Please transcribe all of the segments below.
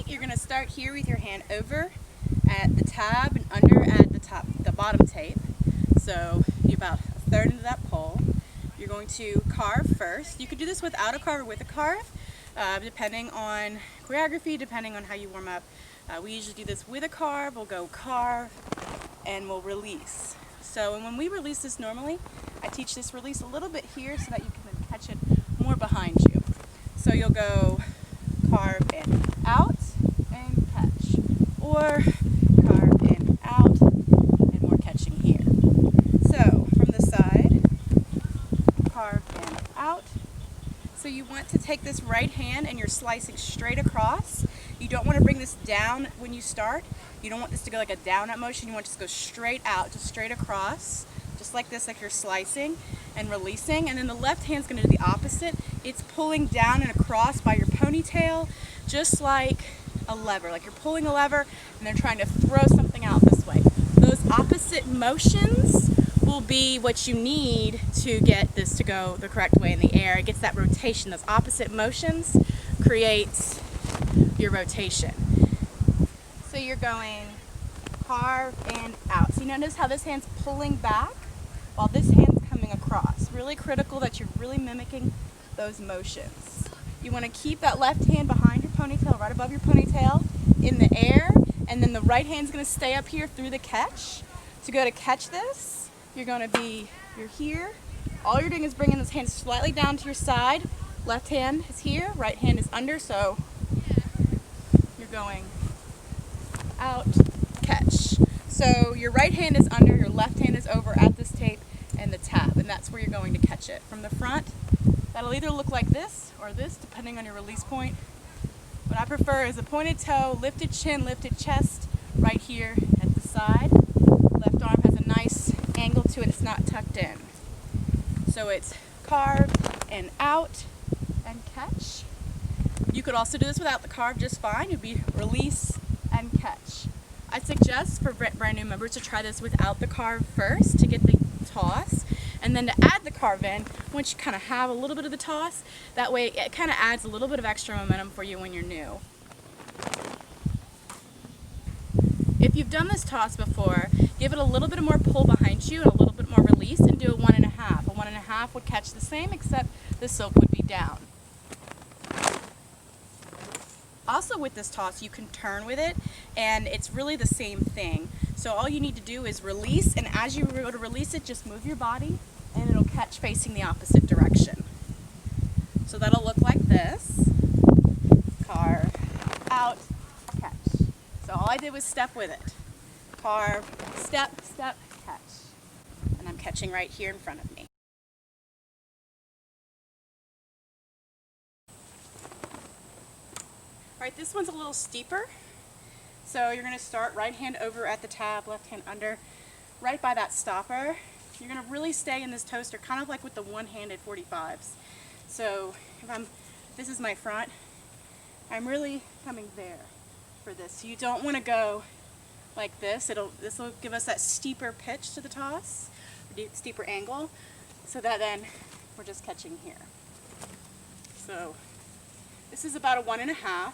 you're going to start here with your hand over at the tab and under at the bottom tape. So you're about a third into that pole. You're going to carve first. You could do this without a carve or with a carve, depending on choreography, depending on how you warm up. We usually do this with a carve. We'll go carve and we'll release. So and when we release this normally, I teach this release a little bit here so that you can catch it more behind you. So you'll go carve and out and catch, or carve and out and we're catching here. So from the side, carve and out. So you want to take this right hand and you're slicing straight across. You don't want to bring this down when you start. You don't want this to go like a down out motion. You want it to go straight out, just straight across, just like this, like you're slicing and releasing. And then the left hand's going to do the opposite. It's pulling down and across by your ponytail, just like a lever, like you're pulling a lever and they're trying to throw something out this way. Those opposite motions will be what you need to get this to go the correct way in the air. It gets that rotation. Those opposite motions creates your rotation. So you're going carve and out. So you notice how this hand's pulling back while this hand's coming across. Really critical that you're really mimicking those motions. You want to keep that left hand behind your ponytail, right above your ponytail, in the air, and then the right hand's going to stay up here through the catch. To go to catch this, you're here. All you're doing is bringing this hand slightly down to your side. Left hand is here, right hand is under, so you're going out, catch. So your right hand is under, your left hand is over at this tape and the tab, and that's where you're going to catch it. From the front, that'll either look like this or this, depending on your release point. What I prefer is a pointed toe, lifted chin, lifted chest, right here at the side. Left arm has a nice angle to it, it's not tucked in. So it's carve and out and catch. You could also do this without the carve just fine. It'd be release and catch. I suggest for brand new members to try this without the carve first to get the toss, and then to add the carve in once you kind of have a little bit of the toss. That way it kind of adds a little bit of extra momentum for you when you're new. If you've done this toss before, give it a little bit more pull behind you and a little bit more release and do a 1.5. A 1.5 would catch the same, except the silk would be down. Also with this toss, you can turn with it, and it's really the same thing. So all you need to do is release, and as you go to release it, just move your body, and it'll catch facing the opposite direction. So that'll look like this. Carve, out, catch. So all I did was step with it. Carve, step, step, catch. And I'm catching right here in front of me. Alright, this one's a little steeper. So you're going to start right hand over at the tab, left hand under, right by that stopper. You're going to really stay in this toaster, kind of like with the one-handed 45s. So this is my front, I'm really coming there for this. So you don't want to go like this. This will give us that steeper pitch to the toss, steeper angle, so that then we're just catching here. So this is about a 1.5.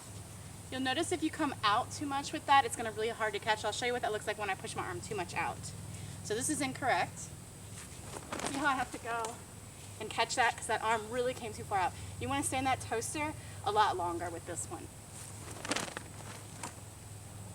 You'll notice if you come out too much with that, it's going to be really hard to catch. I'll show you what that looks like when I push my arm too much out. So this is incorrect. See how I have to go and catch that because that arm really came too far out. You want to stay in that toaster a lot longer with this one.